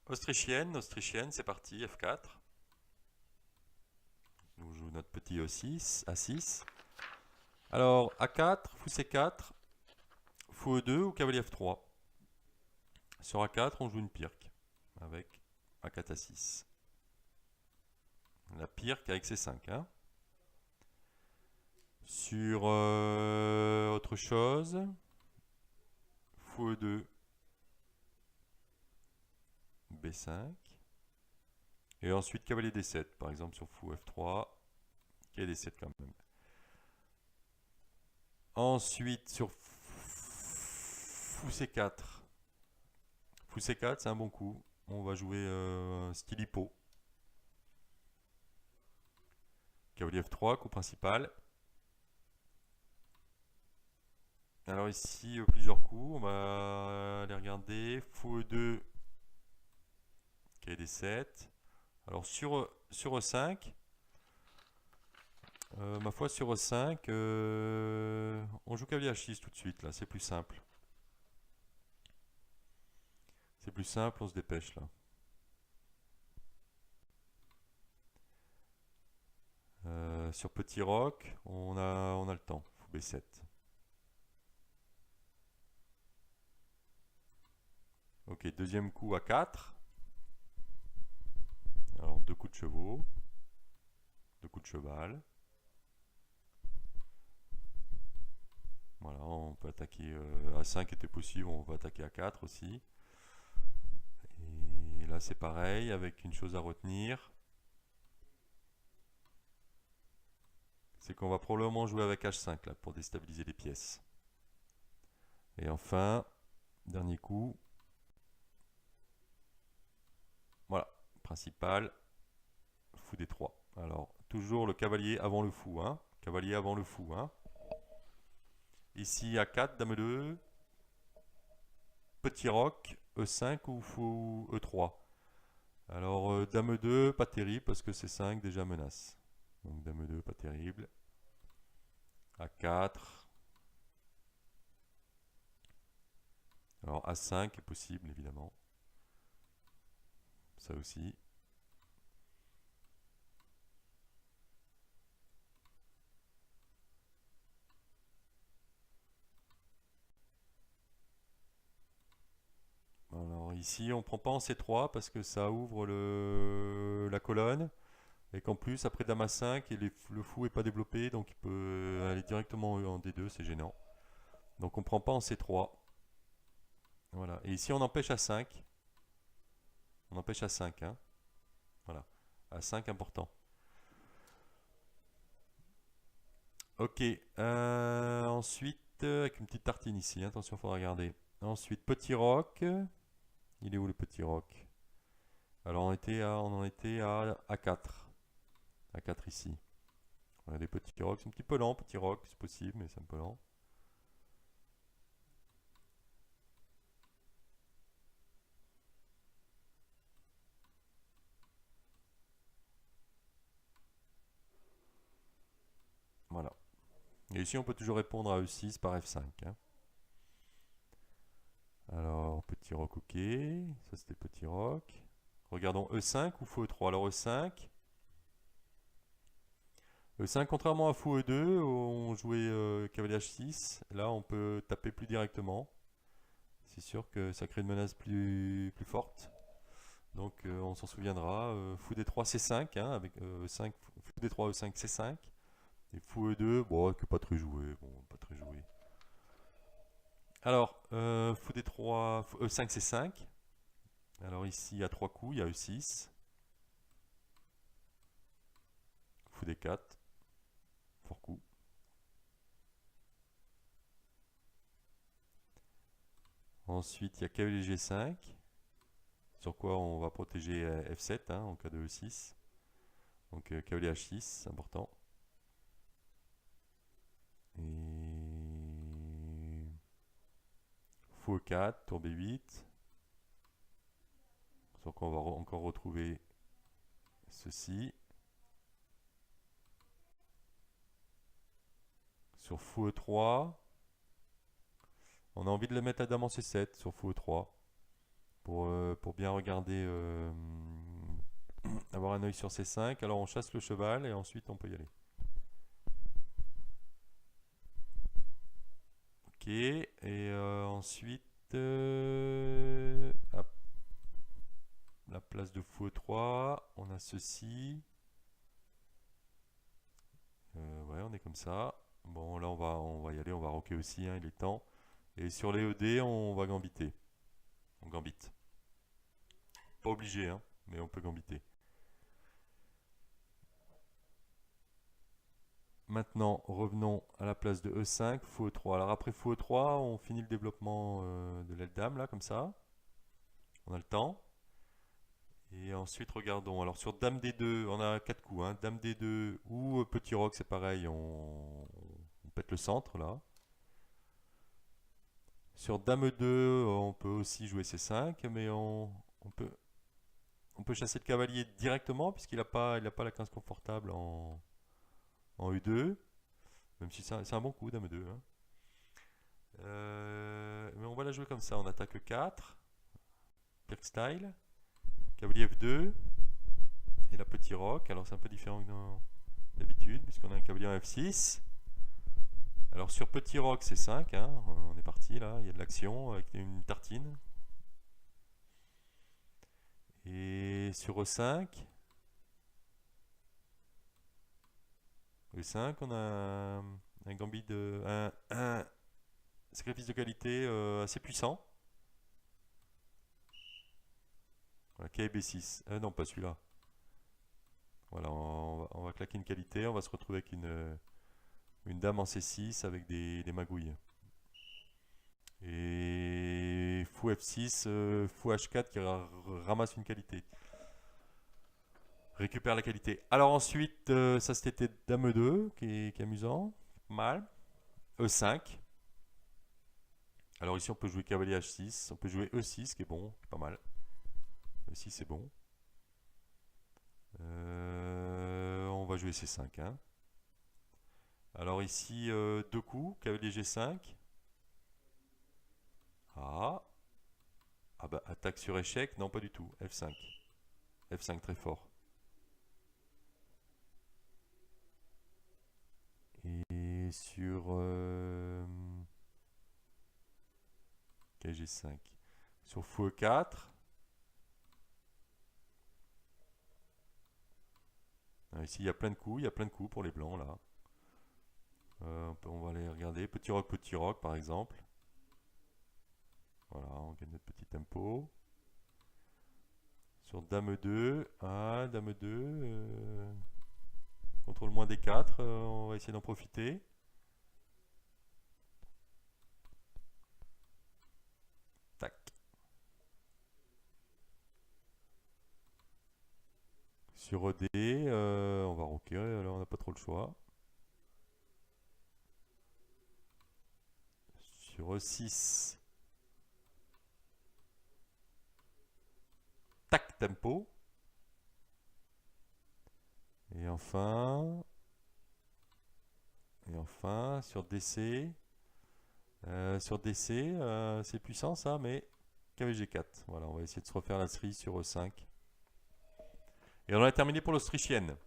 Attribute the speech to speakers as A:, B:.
A: Autrichienne, autrichienne, c'est parti, F4. On joue notre petit E6, A6. Alors, A4, fou C4, fou E2 ou cavalier F3. Sur A4, on joue une pirque avec A4, A6. La pirque avec C5. Hein. Sur autre chose, fou E2, B5. Et ensuite cavalier D7, par exemple sur fou F3, cavalier D7 quand même. Ensuite sur fou C4. Fou C4, c'est un bon coup. On va jouer style hippo. Cavalier F3, coup principal. Alors ici, plusieurs coups. On va les regarder. Fou E2, cavalier D7. Alors sur E5, ma foi sur E5, on joue cavalier H6 tout de suite là, c'est plus simple. C'est plus simple, on se dépêche là. Sur petit roc, on a le temps. Fou B7. Ok, deuxième coup à 4. Alors deux coups de chevaux, deux coups de cheval. Voilà, on peut attaquer A5 était possible, on va attaquer A4 aussi. Et là c'est pareil, avec une chose à retenir. C'est qu'on va probablement jouer avec H5 là, pour déstabiliser les pièces. Et enfin, dernier coup. Voilà, principal, fou D3. Alors, toujours le cavalier avant le fou, hein. Cavalier avant le fou, hein. Ici, A4, dame 2, petit roc, E5 ou fou E3. Alors, dame 2, pas terrible parce que C5 déjà menace. Donc, dame 2, pas terrible. A4. Alors, A5 est possible, évidemment. Ça aussi. Alors, ici, on ne prend pas en C3 parce que ça ouvre la colonne. Et qu'en plus, après dame A5, le fou n'est pas développé, donc il peut aller directement en D2, c'est gênant. Donc on ne prend pas en C3. Voilà. Et ici, on empêche A5. On empêche A5. Hein. Voilà. A5 important. Ok. Ensuite, avec une petite tartine ici. Attention, il faudra regarder. Ensuite, petit roc. Il est où le petit roc? Alors on en était à A4. A4 ici. On a des petits rocs. C'est un petit peu lent, petit roc, c'est possible, mais c'est un peu lent. Voilà. Et ici, on peut toujours répondre à E6 par F5. Hein. Alors, petit roc, ok. Ça, c'était petit roc. Regardons E5 ou fou E3. Alors, E5. E5, contrairement à fou E2, où on jouait cavalier H6. Là, on peut taper plus directement. C'est sûr que ça crée une menace plus forte. Donc, on s'en souviendra. Fou D3, C5. Hein, avec E5, fou D3, E5, C5. Et fou E2, bon, que pas très joué. Bon, pas très joué. Alors, fou D3, E5, C5. Alors ici, il y a 3 coups, il y a E6. Fou D4. Fort coup. Ensuite, il y a cavalier G5. Sur quoi on va protéger F7 hein, en cas de E6. Donc cavalier H6, c'est important. Et fou E4, tour B8. Sur quoi on va encore retrouver ceci. Sur fou E3, on a envie de le mettre à dame en C7 sur fou E3. pour bien regarder, avoir un œil sur C5. Alors on chasse le cheval et ensuite on peut y aller. Ok, et ensuite, à la place de fou E3, on a ceci. Ouais, on est comme ça. Bon, là on va y aller, on va roquer aussi, hein, il est temps. Et sur les ED, on va gambiter. On gambite. Pas obligé, hein, mais on peut gambiter. Maintenant, revenons à la place de E5, fou E3. Alors après fou E3, on finit le développement de l'aile dame, là, comme ça. On a le temps. Et ensuite, regardons. Alors sur dame D2, on a 4 coups. Hein. Dame D2 ou petit roc, c'est pareil, on pète le centre, là. Sur dame 2, on peut aussi jouer C5, mais on peut chasser le cavalier directement, puisqu'il n'a pas, il a pas la 15 confortable en U2. Même si c'est un bon coup, dame 2. Hein. Mais on va la jouer comme ça. On attaque 4. Pirk style. Cavalier F2. Et la petit roc. Alors c'est un peu différent que d'habitude, puisqu'on a un cavalier en F6. Alors sur petit roc, c'est 5. Hein. On est parti là. Il y a de l'action avec une tartine. Et sur E5. E5, on a un gambit de. Un sacrifice de qualité assez puissant. Voilà, KB6. Non, pas celui-là. Voilà, on va claquer une qualité. On va se retrouver avec une dame en C6 avec des magouilles. Et fou F6, fou H4 qui ramasse une qualité. Récupère la qualité. Alors ensuite, ça c'était dame 2 qui est amusant. Mal. E5. Alors ici on peut jouer cavalier H6. On peut jouer E6 qui est bon, pas mal. E6 c'est bon. On va jouer C5. Hein. Alors ici, deux coups, cavalier G5. Ah. Ah bah attaque sur échec, non pas du tout. F5. F5 très fort. Et sur KG5. Sur fou E4. Ici il y a plein de coups pour les blancs là. On va aller regarder. Petit roc par exemple. Voilà, on gagne notre petit tempo. Sur dame 2. Ah, dame 2. Contrôle moins des 4. On va essayer d'en profiter. Tac. Sur ED, on va rocker. Là, on n'a pas trop le choix. Sur E6. Tac, tempo. Et enfin, sur DC. Sur DC, c'est puissant ça, mais KVG4. Voilà, on va essayer de se refaire la cerise sur E5. Et on a terminé pour l'Autrichienne.